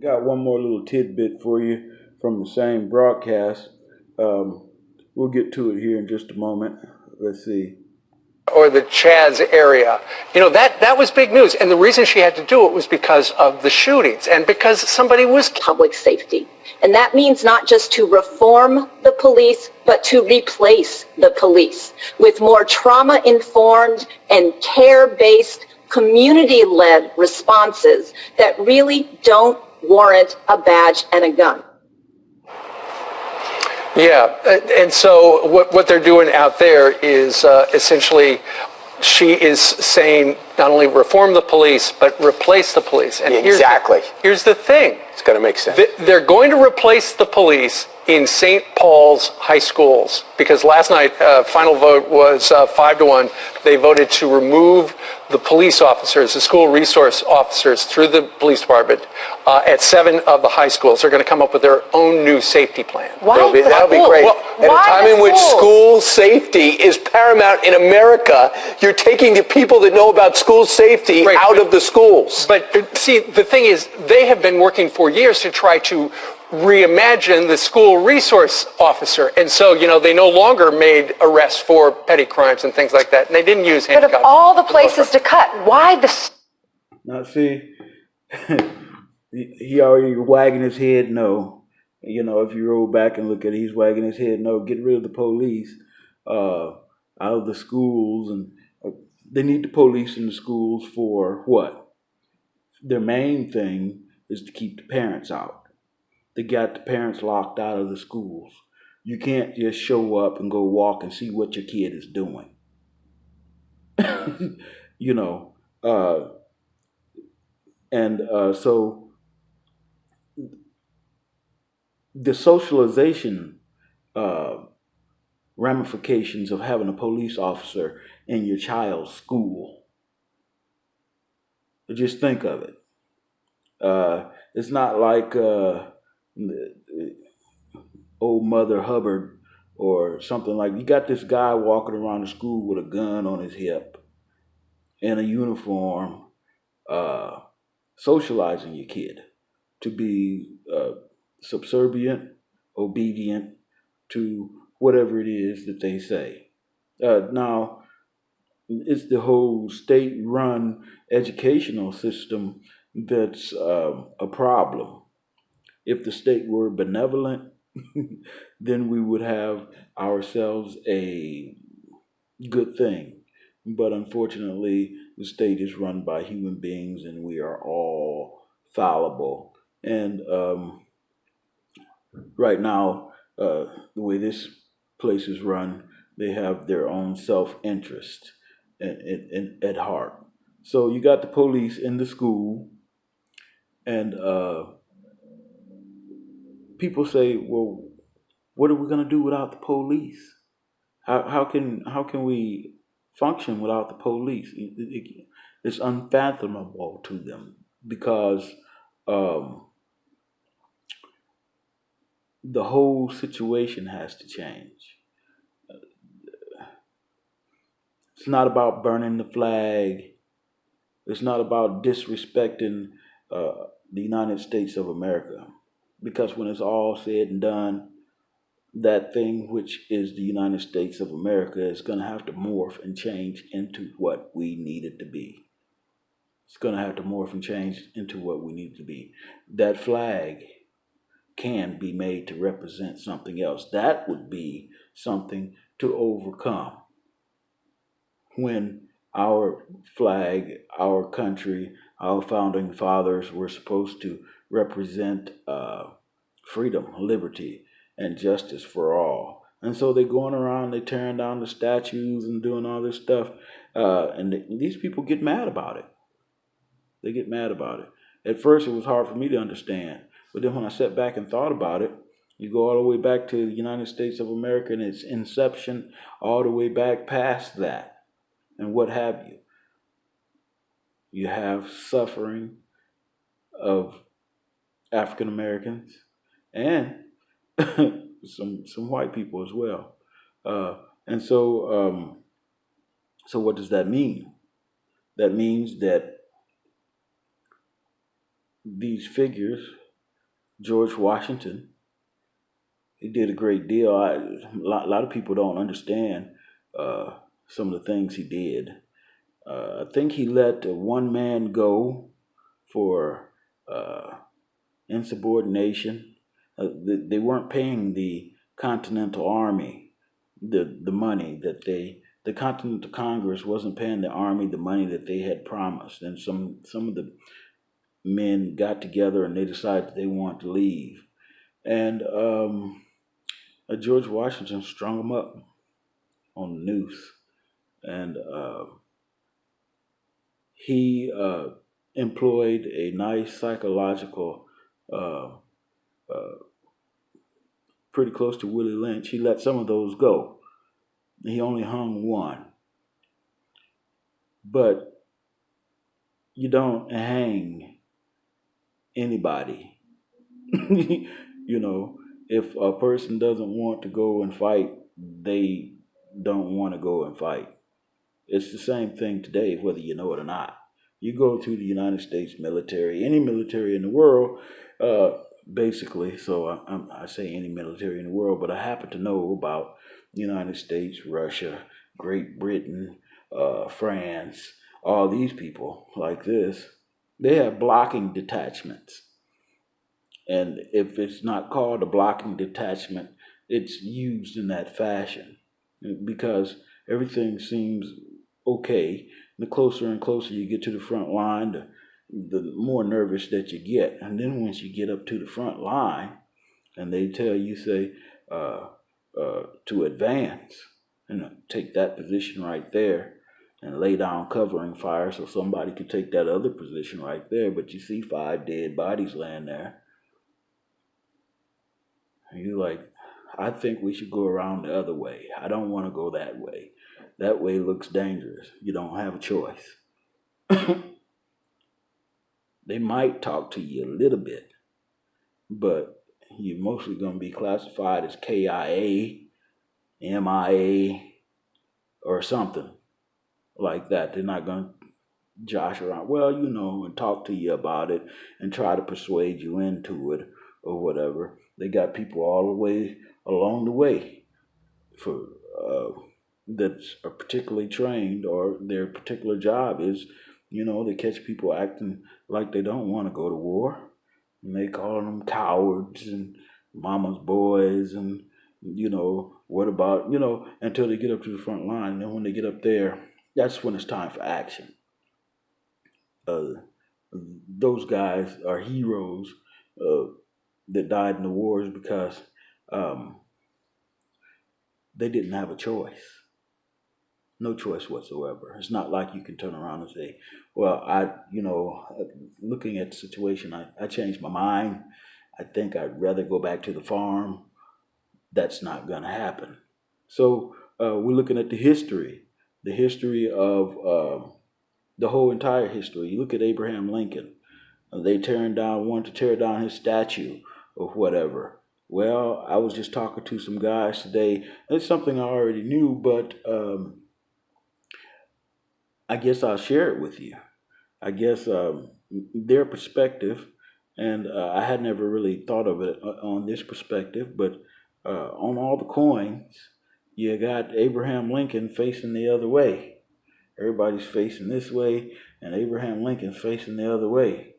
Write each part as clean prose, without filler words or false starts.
Got one more little tidbit for you from the same broadcast. Um, we'll get to it here in just a moment. Let's see. Or the Chad's area. That was big news. And the reason she had to do it was because of the shootings and because somebody was public safety. And that means not just to reform the police, but to replace the police with more trauma-informed and care-based, community-led responses that really don't warrant a badge and a gun. Yeah, and so what they're doing out there is essentially she is saying not only reform the police, but replace the police. And exactly. Here's the thing. It's going to make sense. They're going to replace the police in St. Paul's high schools because last night, final vote was 5-1. They voted to remove the police officers, the school resource officers through the police department at 7 of the high schools. They're going to come up with their own new safety plan. That'll be great. Well, at a time in which school safety is paramount in America, you're taking the people that know about school safety out of the schools. But see, the thing is, they have been working for years to try to reimagine the school resource officer. And so, they no longer made arrests for petty crimes and things like that. And they didn't use handcuffs. But of all the places to cut, why the... Now, see, he already wagging his head no. If you roll back and look at it, he's wagging his head no. Get rid of the police out of the schools. And they need the police in the schools for what? Their main thing is to keep the parents out. They got the parents locked out of the schools. You can't just show up and go walk and see what your kid is doing. So the socialization ramifications of having a police officer in your child's school. Just think of it. It's not like old Mother Hubbard or something like. You got this guy walking around the school with a gun on his hip and a uniform, socializing your kid to be subservient, obedient to whatever it is that they say. Now, it's the whole state-run educational system that's a problem. If the state were benevolent, then we would have ourselves a good thing. But unfortunately, the state is run by human beings and we are all fallible. And right now, the way this place is run, they have their own self-interest at heart. So you got the police in the school, and people say, "Well, what are we going to do without the police? How can we function without the police?" It's unfathomable to them because the whole situation has to change. It's not about burning the flag. It's not about disrespecting the United States of America. Because when it's all said and done, that thing which is the United States of America is going to have to morph and change into what we need it to be. It's going to have to morph and change into what we need it to be. That flag can be made to represent something else. That would be something to overcome. When our flag, our country, our founding fathers were supposed to represent freedom, liberty, and justice for all. And so they're going around, they're tearing down the statues and doing all this stuff. These people get mad about it. They get mad about it. At first, it was hard for me to understand. But then when I sat back and thought about it, you go all the way back to the United States of America and its inception, all the way back past that. And what have you? You have suffering of African Americans and some white people as well. So what does that mean? That means that these figures George Washington, he did a great deal. A lot of people don't understand some of the things he did. I think he let one man go for insubordination. They weren't paying the Continental Army the money that the Continental Congress wasn't paying the Army the money that they had promised, and some of the men got together and they decided they wanted to leave, and George Washington strung them up on the noose, and he employed a nice psychological, uh, uh, pretty close to Willie Lynch. He let some of those go. He only hung one. But you don't hang anybody. You know, if a person doesn't want to go and fight, they don't want to go and fight. It's the same thing today, whether you know it or not. You go to the United States military, any military in the world, basically. So I say any military in the world, but I happen to know about the United States, Russia, Great Britain, France, all these people like this. They have blocking detachments. And if it's not called a blocking detachment, it's used in that fashion because everything seems okay. The closer and closer you get to the front line, the more nervous that you get. And then once you get up to the front line and they tell you, say, to advance, take that position right there and lay down covering fire so somebody could take that other position right there. But you see 5 dead bodies laying there. And you're like, I think we should go around the other way. I don't want to go that way. That way looks dangerous. You don't have a choice. They might talk to you a little bit, but you're mostly going to be classified as KIA, MIA, or something like that. They're not going to josh around, and talk to you about it and try to persuade you into it or whatever. They got people all the way along the way for that are particularly trained, or their particular job is, they catch people acting like they don't want to go to war, and they call them cowards and mama's boys, and what about, until they get up to the front line. And then when they get up there, that's when it's time for action. Those guys are heroes that died in the wars because they didn't have a choice. No choice whatsoever. It's not like you can turn around and say, well, looking at the situation, I changed my mind. I think I'd rather go back to the farm. That's not going to happen. So we're looking at the history of the whole entire history. You look at Abraham Lincoln. They wanted to tear down his statue or whatever. Well, I was just talking to some guys today. It's something I already knew, but I guess I'll share it with you. I guess their perspective, and I had never really thought of it on this perspective, but on all the coins, you got Abraham Lincoln facing the other way. Everybody's facing this way, and Abraham Lincoln's facing the other way.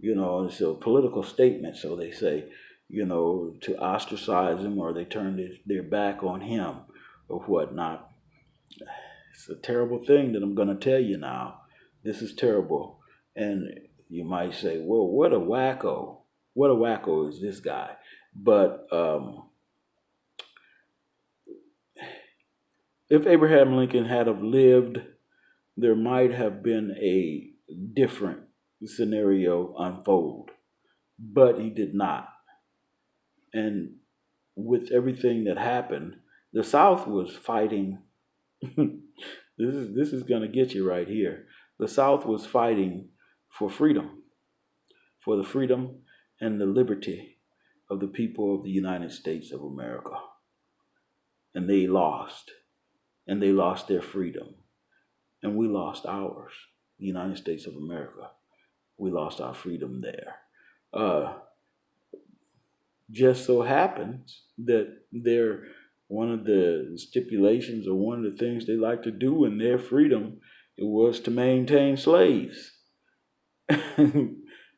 It's a political statement, so they say, to ostracize him, or they turn their back on him or whatnot. It's a terrible thing that I'm going to tell you now. This is terrible. And you might say, well, what a wacko. What a wacko is this guy? But if Abraham Lincoln had have lived, there might have been a different scenario unfold. But he did not. And with everything that happened, the South was fighting. This is going to get you right here. The South was fighting for freedom, for the freedom and the liberty of the people of the United States of America. And they lost. And they lost their freedom. And we lost ours, the United States of America. We lost our freedom there. just so happens that they're one of the stipulations or one of the things they like to do in their freedom, it was to maintain slaves,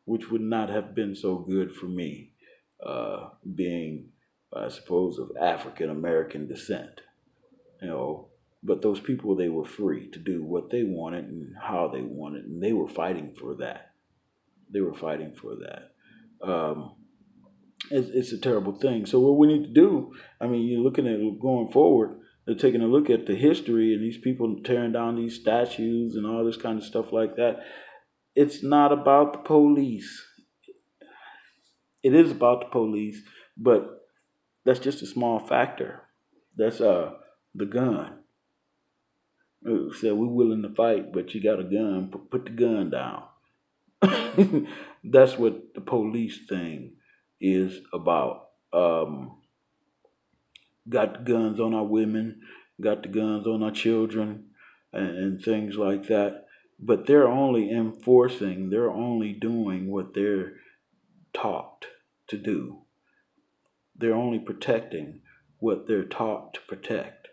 which would not have been so good for me, being, I suppose, of African American descent. You know, but those people, they were free to do what they wanted and how they wanted, and they were fighting for that. They were fighting for that. Um, it's a terrible thing. So what we need to do, I mean, you're looking at going forward, they're taking a look at the history and these people tearing down these statues and all this kind of stuff like that. It's not about the police. It is about the police, but that's just a small factor. That's the gun. Said we're willing to fight, but you got a gun. Put the gun down. That's what the police thing is about. Got the guns on our women, got the guns on our children, and things like that. But they're only enforcing, they're only doing what they're taught to do. They're only protecting what they're taught to protect,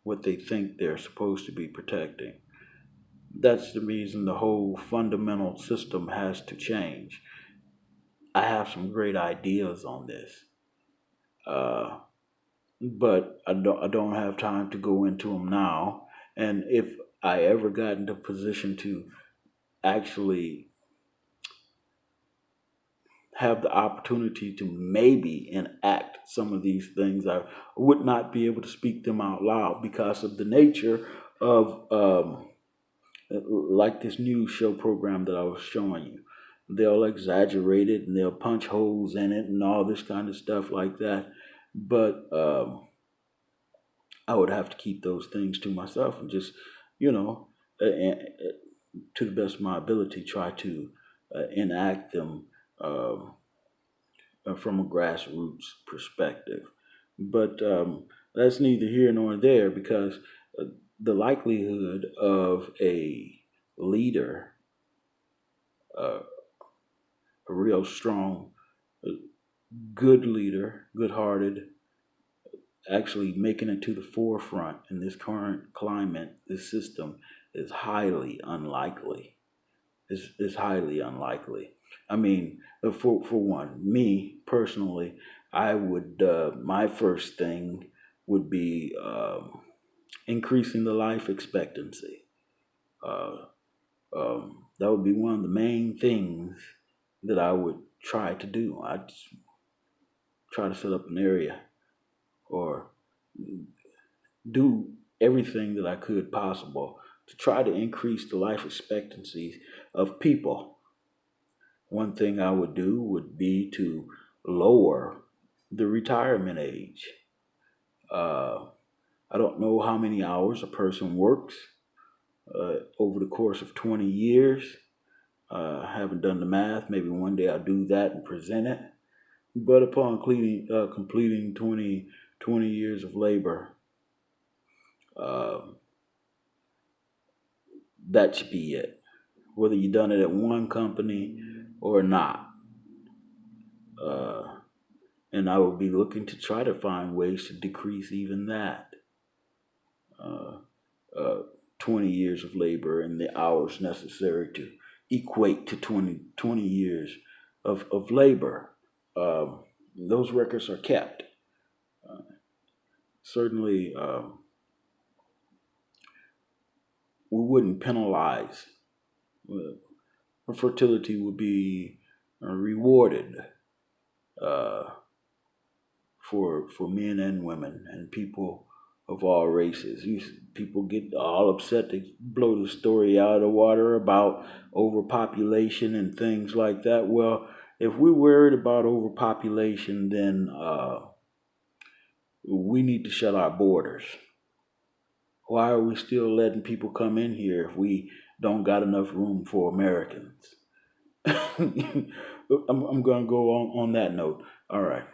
what they think they're supposed to be protecting. That's the reason the whole fundamental system has to change. I have some great ideas on this, but I don't have time to go into them now. And if I ever got into a position to actually have the opportunity to maybe enact some of these things, I would not be able to speak them out loud because of the nature of like this news show program that I was showing you. They'll exaggerate it and they'll punch holes in it and all this kind of stuff like that. But I would have to keep those things to myself and just, you know, to the best of my ability, try to enact them from a grassroots perspective. But that's neither here nor there because the likelihood of a leader, a real strong, good leader, good-hearted, actually making it to the forefront in this current climate, this system, is highly unlikely. Is highly unlikely. I mean, for one, me personally, I would, my first thing would be increasing the life expectancy. That would be one of the main things that I would try to do. I'd try to set up an area or do everything that I could possible to try to increase the life expectancy of people. One thing I would do would be to lower the retirement age. I don't know how many hours a person works over the course of 20 years. I haven't done the math. Maybe one day I'll do that and present it. But upon completing 20 years of labor, that should be it. Whether you've done it at one company or not. And I will be looking to try to find ways to decrease even that. 20 years of labor and the hours necessary to equate to 20 years of labor. Those records are kept. Certainly, we wouldn't penalize. Fertility would be rewarded for men and women and people of all races. People get all upset. They blow the story out of the water about overpopulation and things like that. Well, if we're worried about overpopulation, then we need to shut our borders. Why are we still letting people come in here if we don't got enough room for Americans? I'm going to go on that note. All right.